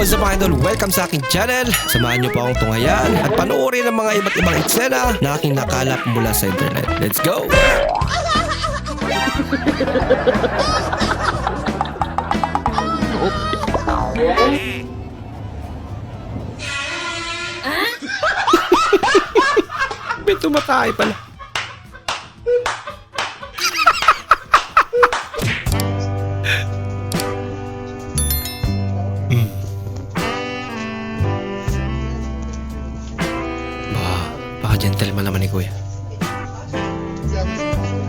what's up mga idol? Welcome sa aking channel. Samahan niyo po akong tunghayan at panoorin ang mga iba't ibang eksena na aking nakalap mula sa internet. Let's go! May tumatay pala. Baka gentleman naman ni Kuya.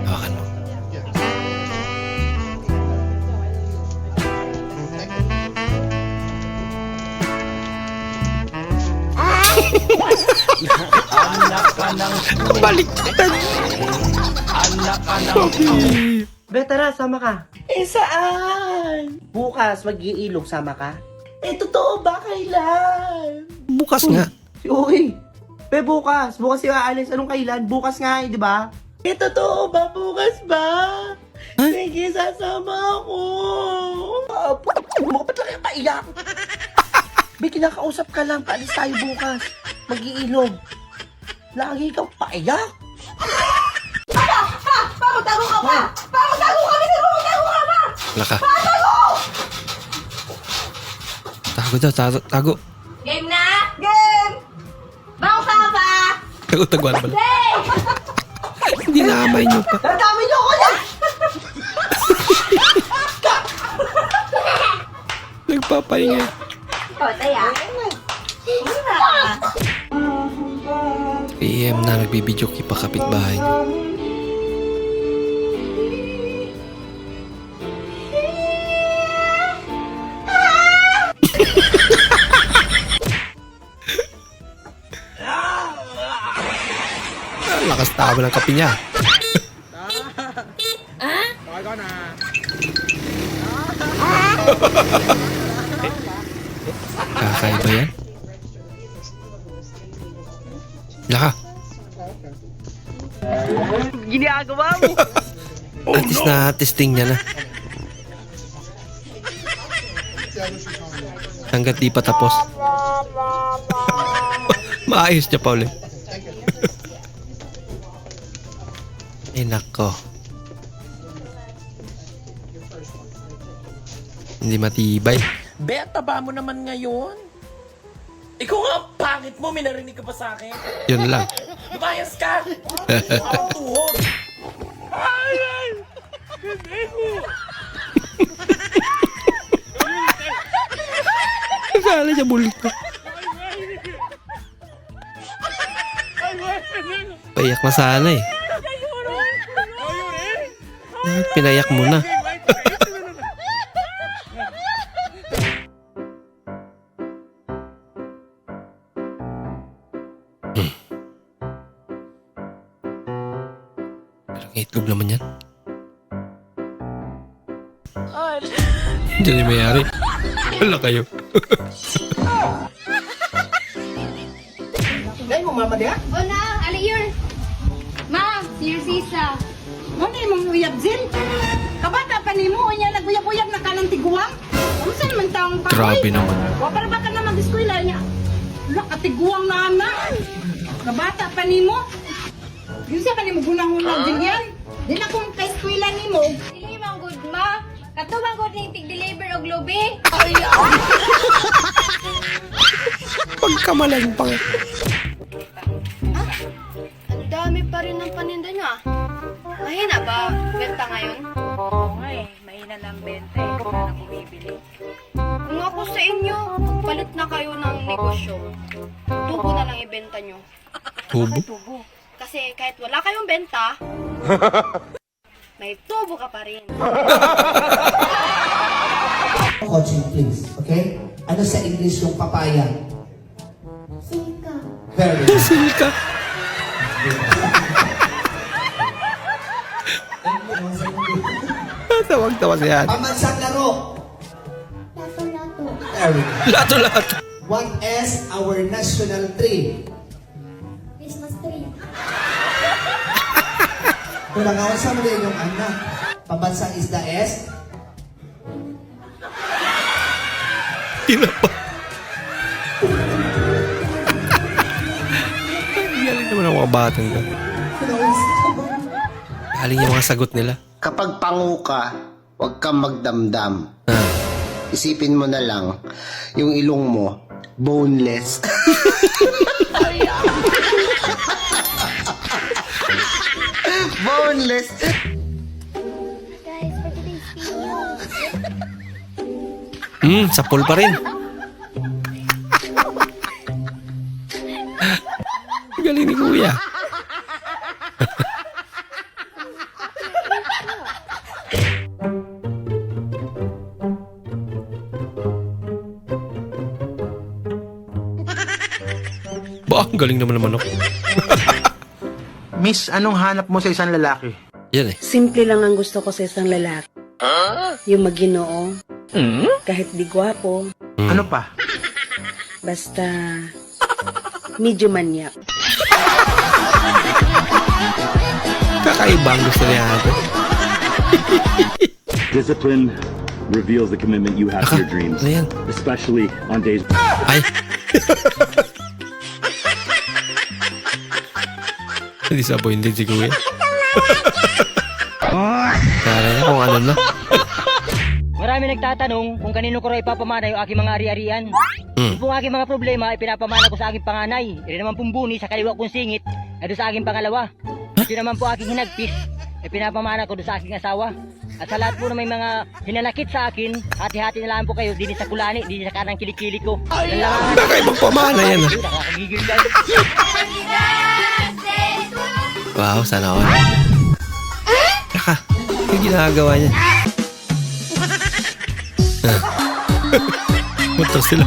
Hawakan mo. Baliktad. Be, tara, sama ka. Saan? Bukas, mag-iilog, sama ka. Totoo ba kailan? Bukas nga. Uy, be, bukas. Bukas yung aalis. Anong kailan? Bukas nga, di ba? Totoo ba? Bukas ba? Huh? Sige, sasama ako. Ba't lang yung paiyak? Be, kinakausap ka lang. Paalis tayo bukas. Mag-iilog. Lagi kang paiyak. Pamatago ka pa! Pamatago ka! Pamatago ka pa! Laka. Tago daw, tago. Game na? Game! Bango ka pa! Tago-taguan pala. Game! Hindi naamay niyo pa. Nadami niyo ko na! Nagpapahinga. O, taya. PM na nagbibidyo pa kapitbahay niya. Lakas tama ng kape niya. Kakaiba yan. Laka. Ginagawa mo. Atis na testing niya na. Hanggat di pa tapos. Maayos niya pa ulit. Ay nako. Hindi matibay. Beta ba mo naman ngayon? Ikaw nga, pangit mo, may narinig ka pa sa akin. Yun lang. Lumayas ka! Parang tuhod! Ay! Hindi ko! Akala niya bulto. Paiyak na sana eh. Pinayak mo na. Parang itlog naman yan. Diyan yung mayari. Wala kayo. Dahil mo, mama diya? O na, alayur. Ma, si Sisa. Ano yung uyab din? Kabata pa ni mo, niya naguyab-uyab na kanang tiguang. Ano saan man taong pa? Grabe naman. O para baka na mag-eskwela niya. Wala, katiguang na anak. Kabata pa ni mo. Yung siya ka ni mo gunang-hunang din yan. Di na kung ka-eskwela ni mo. Dili mang good ma. Katubang good ning tig-deliver og lobe. Pagkamalan pa nga. Ang dami pa rin ng paninda niya. Mahina ba benta ngayon? Oo nga eh, mahina lang benta eh, wala nang bumibili. Kung ako sa inyo, palit na kayo ng negosyo. Tubo na lang ibenta nyo. Tubo? Tubo. Kasi kahit wala kayong benta, may tubo ka pa rin. Coaching, please. Okay? Ano sa English yung papaya? Sika. Very good. Silka. Tawag-tawa siya. Pamansang laro. Lato-lato. Very good. Lato-lato. What is our national tree? Christmas tree. Kung nangawan sa muli yung anak. Pambansang isda is? Tinapa. naman ang mga batang ka. Galing yung mga sagot nila. Kapag pangu ka, huwag kang magdamdam. Ah. Isipin mo na lang, yung ilong mo, boneless. Boneless. Sa pool pa rin. Galing ni Kuya. Ba, ang galing naman naman ako. Miss, anong hanap mo sa isang lalaki? Yan eh. Simple lang ang gusto ko sa isang lalaki. Yung maginoo. Kahit di gwapo. Ano pa? Basta medyo manyak. Kakaiba ang gusto niya ate. Discipline reveals the commitment you have to your dreams, Ano yan? especially on days. Ay. Disappointed si Kuya. Kala niya kung ano na. Marami nagtatanong kung kanino ko raw ipapamana yung aking mga ari-arian. Hmm. Yung pong aking mga problema ay pinapamana ko sa aking panganay. Ito naman pong buni sa kaliwa kong singit ay doon sa aking pangalawa. Ito naman po aking hinagpis ay pinapamana ko doon sa aking asawa. At sa lahat po na may mga hinanakit sa akin, hati-hati na lang po kayo, dini sa kulani, dini sa kanang kilikili ko. Yan lang ang Nakaibang pamana yan ah. nakakagigil guys. Wow, sana all. Naka, yung ginagawa niya. Punta sila.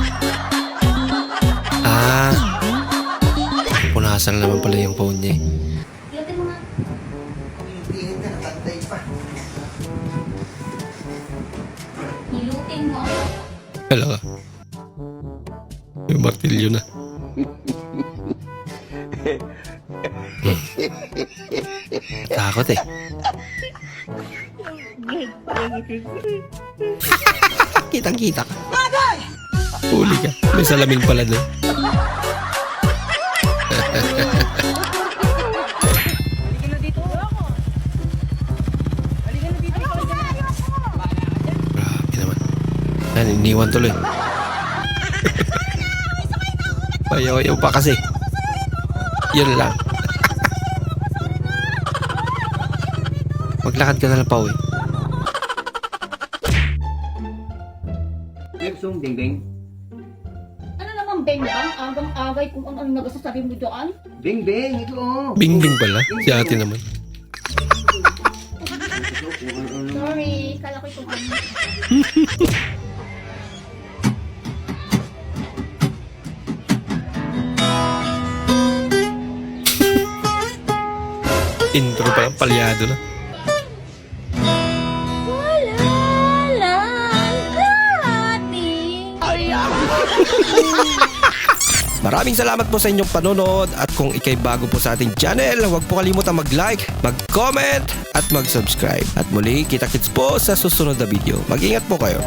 Punasan na naman pala yung phone niya eh. Nilutin mo. Hala ka. Yung martilyo na. Takot eh. Kitang-kita ka. Huli ka. May salamin pala doon. Grabe naman. Yan, iniwan tuloy. Ayaw pa kasi. Yun lang. Maglakad ka na lang pa uwi. Ano naman, Beng, bang? Agang-agay kung ano nagasasabi mo doon? Bing, ito oh. Bing-bing pala. Si ate naman. Sorry, kala ko ito. Intro pa lang, palyado na. Maraming salamat po sa inyong panonood at kung ikay bago po sa ating channel, huwag po kalimutan mag-like, mag-comment at mag-subscribe. At muli, kita-kits po sa susunod na video. Mag-ingat po kayo.